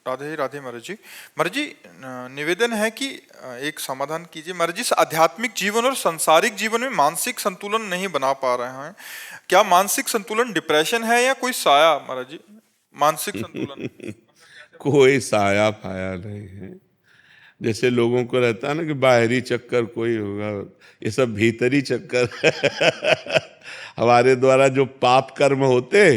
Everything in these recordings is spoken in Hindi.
राधे राधे महाराज जी। महाराज जी, निवेदन है कि एक समाधान कीजिए महाराज जी। इस आध्यात्मिक जीवन और सांसारिक जीवन में मानसिक संतुलन नहीं बना पा रहे हैं। क्या मानसिक संतुलन डिप्रेशन है या कोई साया महाराज जी? मानसिक संतुलन कोई साया फाया नहीं है। जैसे लोगों को रहता है ना कि बाहरी चक्कर कोई होगा, ये सब भीतरी चक्कर हमारे द्वारा जो पाप कर्म होते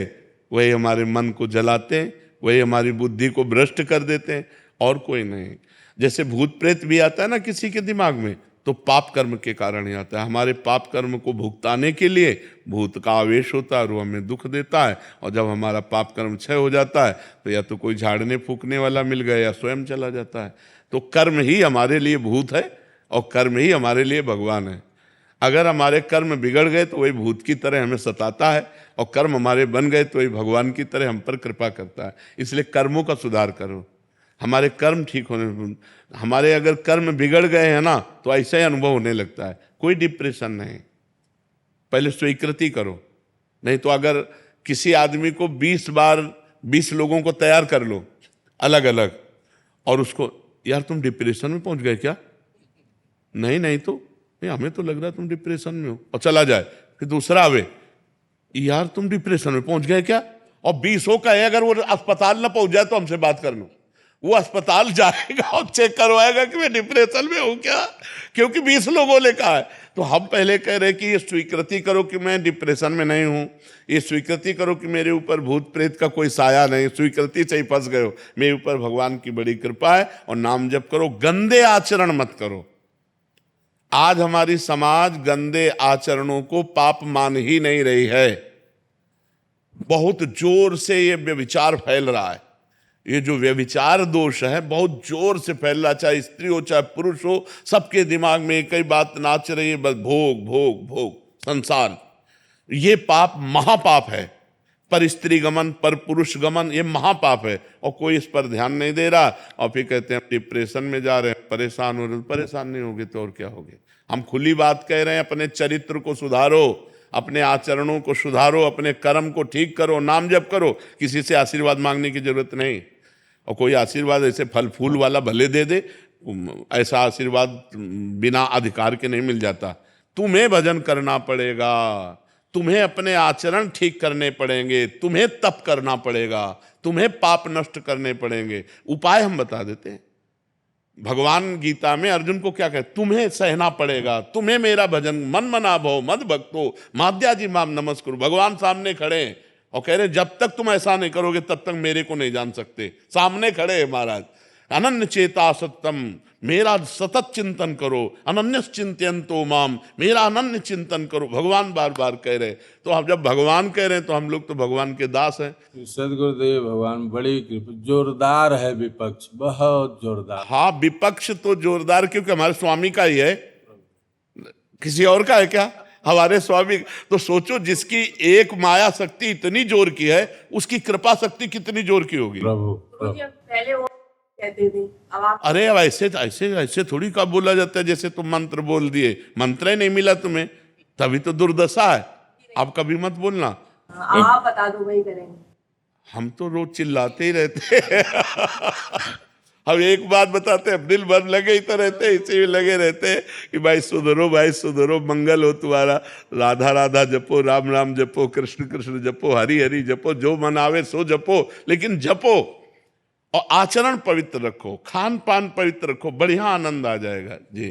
वही हमारे मन को जलाते हैं, वही हमारी बुद्धि को भ्रष्ट कर देते हैं, और कोई नहीं। जैसे भूत प्रेत भी आता है ना किसी के दिमाग में, तो पाप कर्म के कारण ही आता है। हमारे पाप कर्म को भुगताने के लिए भूत का आवेश होता है और वो हमें दुख देता है, और जब हमारा पाप कर्म क्षय हो जाता है तो या तो कोई झाड़ने फूकने वाला मिल गया या स्वयं चला जाता है। तो कर्म ही हमारे लिए भूत है और कर्म ही हमारे लिए भगवान है। अगर हमारे कर्म बिगड़ गए तो वही भूत की तरह हमें सताता है, और कर्म हमारे बन गए तो वही भगवान की तरह हम पर कृपा करता है। इसलिए कर्मों का सुधार करो, हमारे कर्म ठीक होने। हमारे अगर कर्म बिगड़ गए हैं ना तो ऐसा ही अनुभव होने लगता है, कोई डिप्रेशन नहीं। पहले स्वीकृति करो, नहीं तो अगर किसी आदमी को 20 बार 20 लोगों को तैयार कर लो अलग अलग, और उसको यार तुम डिप्रेशन में पहुंच गए क्या, नहीं नहीं तो नहीं, हमें तो लग रहा है तुम डिप्रेशन में हो, और चला जाए। फिर दूसरा आवे, यार तुम डिप्रेशन में पहुंच गए क्या, और 20 का है, अगर वो अस्पताल ना पहुंच जाए तो हमसे बात कर लो। वो अस्पताल जाएगा और चेक करवाएगा कि मैं डिप्रेशन में हूं क्या, क्योंकि 20 लोगों ने कहा है। तो हम पहले कह रहे कि ये स्वीकृति करो कि मैं डिप्रेशन में नहीं हूं, ये स्वीकृति करो कि मेरे ऊपर भूत प्रेत का कोई साया नहीं, स्वीकृति से ही फंस गए हो, मेरे ऊपर भगवान की बड़ी कृपा है। और नाम जप करो, गंदे आचरण मत करो। आज हमारी समाज गंदे आचरणों को पाप मान ही नहीं रही है। बहुत जोर से ये व्यभिचार फैल रहा है। ये जो व्यभिचार दोष है बहुत जोर से फैल रहा, चाहे स्त्री हो चाहे पुरुष हो, सबके दिमाग में एक ही बात नाच रही है, बस भोग भोग भोग संसार। ये पाप महापाप है। पर स्त्री गमन, पर पुरुष गमन, ये महापाप है, और कोई इस पर ध्यान नहीं दे रहा। और फिर कहते हैं डिप्रेशन में जा रहे हैं, परेशान हो रहे। परेशान नहीं होगे तो और क्या होगे। हम खुली बात कह रहे हैं, अपने चरित्र को सुधारो, अपने आचरणों को सुधारो, अपने कर्म को ठीक करो, नाम जप करो। किसी से आशीर्वाद मांगने की जरूरत नहीं। और कोई आशीर्वाद ऐसे फल फूल वाला भले दे दे, ऐसा आशीर्वाद बिना अधिकार के नहीं मिल जाता। तुम्हें भजन करना पड़ेगा, तुम्हें अपने आचरण ठीक करने पड़ेंगे, तुम्हें तप करना पड़ेगा, तुम्हें पाप नष्ट करने पड़ेंगे। उपाय हम बता देते हैं। भगवान गीता में अर्जुन को क्या कहते, तुम्हें सहना पड़ेगा, तुम्हें मेरा भजन मन मना भव मद भक्तो माध्याजी माम नमस्कुरु। भगवान सामने खड़े हैं और कह रहे जब तक तुम ऐसा नहीं करोगे तब तक मेरे को नहीं जान सकते। सामने खड़े हैं महाराज। अनन्य चेता सत्यम, मेरा सतत चिंतन करो। अनन्य चिंतयन्तो माम, मेरा अनन्य चिंतन करो। भगवान बार बार कह रहे। तो हम जब भगवान कह रहे हैं तो हम लोग तो भगवान के दास हैं। सदगुरुदेव भगवान बड़ी कृपा, जोरदार है विपक्ष, बहुत जोरदार। हाँ, विपक्ष तो जोरदार क्योंकि हमारे स्वामी का ही है, किसी और का है क्या? हमारे स्वामी। तो सोचो, जिसकी एक माया शक्ति इतनी जोर की है, उसकी कृपा शक्ति कितनी जोर की होगी। प्रभु पहले वो कहते थे, अब आप अरे अब ऐसे ऐसे ऐसे थोड़ी का बोला जाता है जैसे तुम मंत्र बोल दिए। मंत्र ही नहीं मिला तुम्हें, तभी तो दुर्दशा है। आप कभी मत बोलना। आप बता दो, वही करेंगे। हम तो रोज चिल्लाते ही रहते हैं। हम एक बात बताते हैं, दिल भर लगे ही तो रहते, इसी में लगे रहते हैं कि भाई सुधरो, भाई सुधरो, मंगल हो तुम्हारा। राधा राधा जपो, राम राम जपो, कृष्ण कृष्ण जपो, हरि हरि जपो, जो मन आवे सो जपो, लेकिन जपो। और आचरण पवित्र रखो, खान पान पवित्र रखो, बढ़िया आनंद आ जाएगा जी।